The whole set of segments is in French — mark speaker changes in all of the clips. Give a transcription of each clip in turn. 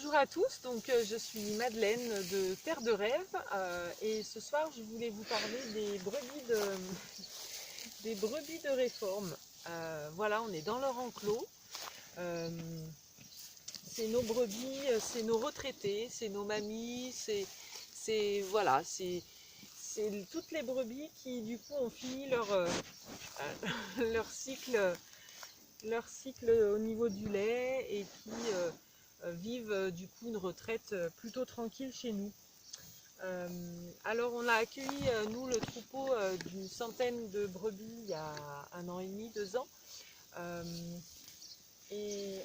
Speaker 1: Bonjour à tous, je suis Madeleine de Terre de Rêve et ce soir je voulais vous parler des brebis de réforme. Voilà, on est dans leur enclos. Euh, c'est nos brebis, c'est nos retraités, c'est nos mamies, voilà, c'est toutes les brebis qui du coup ont fini leur cycle au niveau du lait et qui vivent du coup une retraite plutôt tranquille chez nous. Alors on a accueilli nous le troupeau d'une centaine de brebis il y a 1 an et demi, 2 ans. Euh, et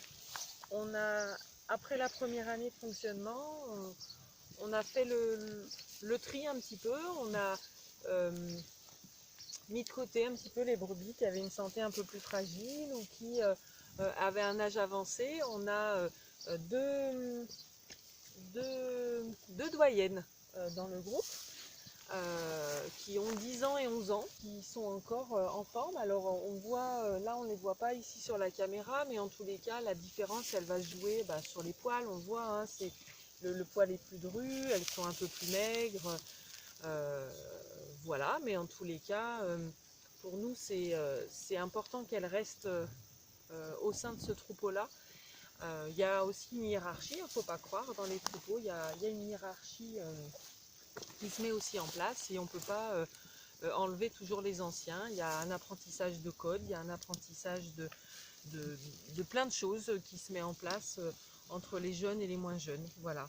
Speaker 1: on a, après la première année de fonctionnement, on a fait le tri un petit peu. On a mis de côté un petit peu les brebis qui avaient une santé un peu plus fragile ou qui avaient un âge avancé. On a deux doyennes dans le groupe qui ont 10 ans et 11 ans, qui sont encore en forme. Alors on voit, là on ne les voit pas ici sur la caméra, mais en tous les cas la différence elle va se jouer sur les poils. On voit, hein, c'est le poil est plus dru, elles sont un peu plus maigres. Voilà, mais en tous les cas, pour nous, c'est important qu'elle reste au sein de ce troupeau-là. Il y a aussi une hiérarchie, il ne faut pas croire, dans les troupeaux, il y a une hiérarchie qui se met aussi en place et on ne peut pas enlever toujours les anciens. Il y a un apprentissage de code, il y a un apprentissage de plein de choses qui se met en place entre les jeunes et les moins jeunes. Voilà.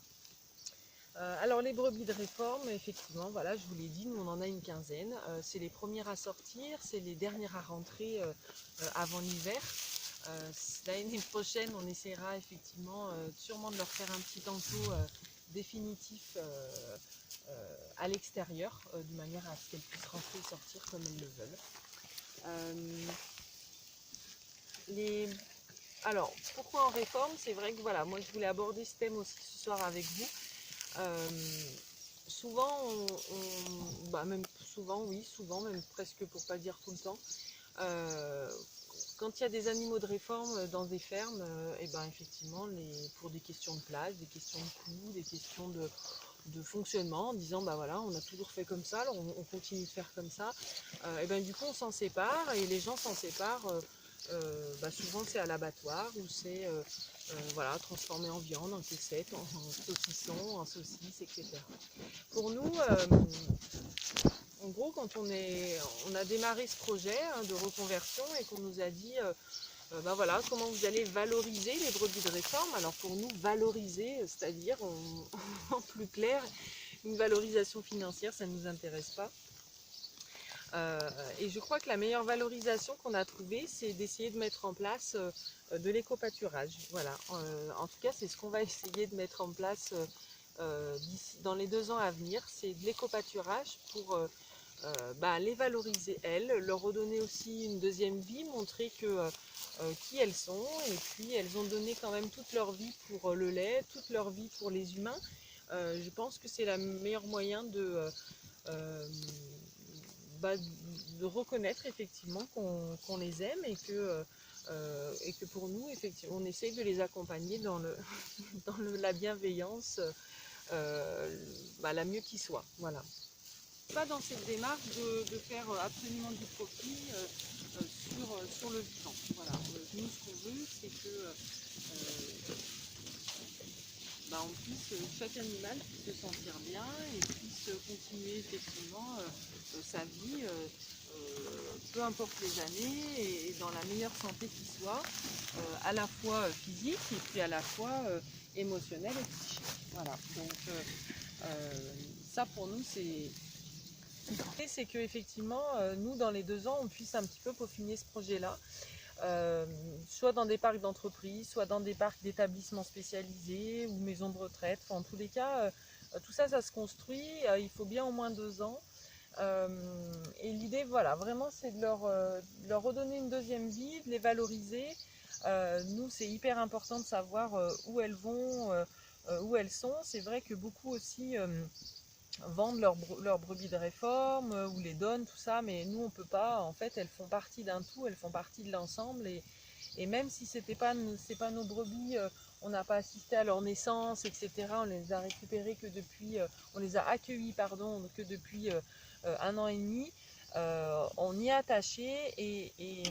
Speaker 1: Alors les brebis de réforme, effectivement, voilà, je vous l'ai dit, nous on en a une quinzaine. C'est les premières à sortir, c'est les dernières à rentrer avant l'hiver. L'année prochaine, on essaiera effectivement sûrement de leur faire un petit enclos définitif à l'extérieur, de manière à ce qu'elles puissent rentrer et sortir comme elles le veulent. Alors, pourquoi en réforme? C'est vrai que voilà, moi je voulais aborder ce thème aussi ce soir avec vous. Souvent, même souvent, oui, souvent, même presque pour pas dire tout le temps, quand il y a des animaux de réforme dans des fermes, et ben effectivement, pour des questions de place, des questions de coût, des questions de fonctionnement, en disant bah voilà, on a toujours fait comme ça, alors on continue de faire comme ça, et ben du coup on s'en sépare et les gens s'en séparent. Souvent c'est à l'abattoir ou c'est voilà, transformé en viande, en caissette, en saucisson, en saucisse, etc. Pour nous, en gros, quand on a démarré ce projet de reconversion et qu'on nous a dit voilà, comment vous allez valoriser les brebis de réforme. Alors pour nous, valoriser, c'est-à-dire en plus clair, une valorisation financière, ça ne nous intéresse pas. Et je crois que la meilleure valorisation qu'on a trouvée, c'est d'essayer de mettre en place de l'éco-pâturage. Voilà. En tout cas, c'est ce qu'on va essayer de mettre en place dans les 2 ans à venir. C'est de l'éco-pâturage pour les valoriser elles, leur redonner aussi une deuxième vie, montrer qui elles sont. Et puis elles ont donné quand même toute leur vie pour le lait, toute leur vie pour les humains. Je pense que c'est le meilleur moyen de reconnaître effectivement qu'on les aime et que pour nous, effectivement, on essaye de les accompagner dans la bienveillance la mieux qui soit. Voilà. Pas dans cette démarche de faire absolument du profit sur le vivant. Voilà. Nous, ce qu'on veut, c'est que on puisse, chaque animal puisse se sentir bien et puisse continuer effectivement sa vie, peu importe les années, et dans la meilleure santé qui soit, à la fois physique et puis à la fois émotionnelle et psychique. Voilà. Donc ça pour nous c'est que effectivement nous dans les 2 ans on puisse un petit peu peaufiner ce projet-là. Soit dans des parcs d'entreprise, soit dans des parcs d'établissements spécialisés ou maisons de retraite. Enfin, en tous les cas, tout ça, ça se construit. Il faut bien au moins 2 ans. Et l'idée, voilà, vraiment, c'est de leur redonner une deuxième vie, de les valoriser. Nous, c'est hyper important de savoir où elles vont, où elles sont. C'est vrai que beaucoup aussi vendent leurs brebis de réforme ou les donnent, tout ça, mais nous on peut pas. En fait, elles font partie d'un tout, elles font partie de l'ensemble Et même si c'est pas nos brebis, on n'a pas assisté à leur naissance, etc. On les a récupérés que depuis, on les a accueillis, pardon, que depuis 1 an et demi. On y est attaché et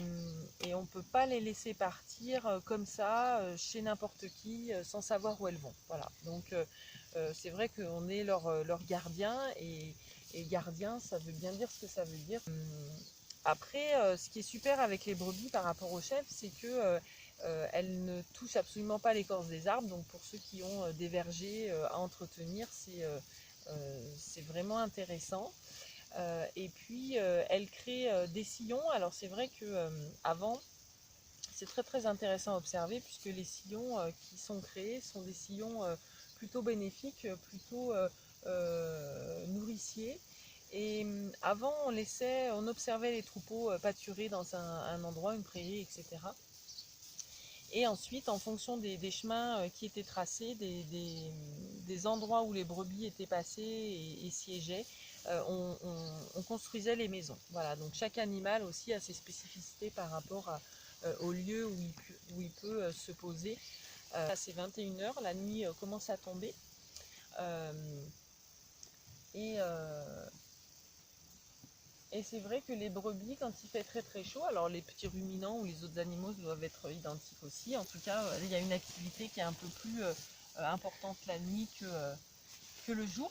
Speaker 1: on ne peut pas les laisser partir comme ça chez n'importe qui sans savoir où elles vont. Voilà. Donc c'est vrai qu'on est leur gardien et gardien, ça veut bien dire ce que ça veut dire. Après, ce qui est super avec les brebis par rapport aux chèvres, c'est que elles ne touchent absolument pas l'écorce des arbres. Donc pour ceux qui ont des vergers à entretenir, c'est vraiment intéressant. Et puis elles créent des sillons. Alors c'est vrai que avant, c'est très intéressant à observer puisque les sillons qui sont créés sont des sillons plutôt bénéfiques, plutôt nourriciers. Et avant, on observait les troupeaux pâturer dans un endroit, une prairie, etc. Et ensuite, en fonction des chemins qui étaient tracés, des endroits où les brebis étaient passées et siégeaient, on construisait les maisons. Voilà, donc chaque animal aussi a ses spécificités par rapport au lieu où il peut se poser. C'est 21 h, la nuit commence à tomber. Et c'est vrai que les brebis, quand il fait très chaud, alors les petits ruminants ou les autres animaux doivent être identiques aussi. En tout cas, il y a une activité qui est un peu plus importante la nuit que le jour.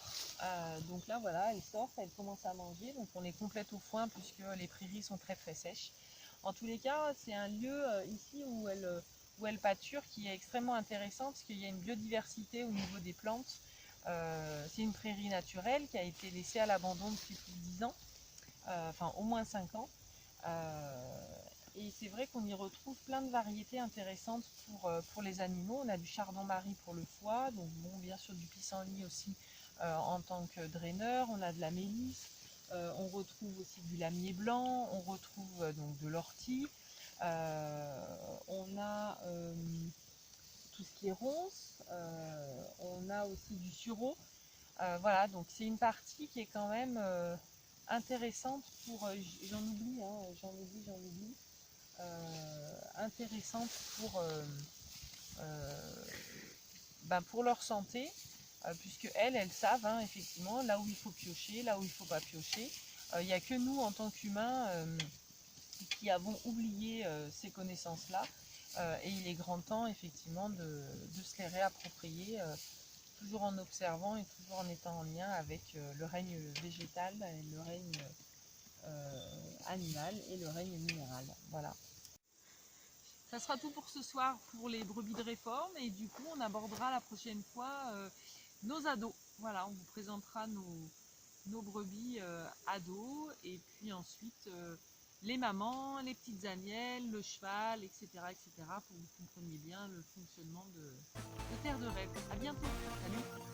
Speaker 1: Donc là, voilà, elles sortent, elles commencent à manger. Donc on les complète au foin puisque les prairies sont très sèches. En tous les cas, c'est un lieu ici où elles pâturent qui est extrêmement intéressant parce qu'il y a une biodiversité au niveau des plantes. C'est une prairie naturelle qui a été laissée à l'abandon depuis plus de 10 ans. Enfin au moins 5 ans. Et c'est vrai qu'on y retrouve plein de variétés intéressantes pour les animaux. On a du chardon-marie pour le foie, donc bon, bien sûr du pissenlit aussi en tant que draineur. On a de la mélisse, on retrouve aussi du lamier blanc, on retrouve donc de l'ortie. On a tout ce qui est ronce, on a aussi du sureau. Voilà, donc c'est une partie qui est quand même intéressante pour, j'en oublie, intéressante pour leur santé, puisque elles savent effectivement là où il faut piocher, là où il ne faut pas piocher. Il n'y a que nous en tant qu'humains qui avons oublié ces connaissances-là, et il est grand temps effectivement de se les réapproprier. Toujours en observant et toujours en étant en lien avec le règne végétal, le règne animal et le règne minéral. Voilà. Ça sera tout pour ce soir pour les brebis de réforme et du coup on abordera la prochaine fois nos ados. Voilà, on vous présentera nos brebis ados et puis ensuite les mamans, les petites agnelles, le cheval, etc. pour que vous compreniez bien le fonctionnement de Terre de Rêve. À bientôt, salut!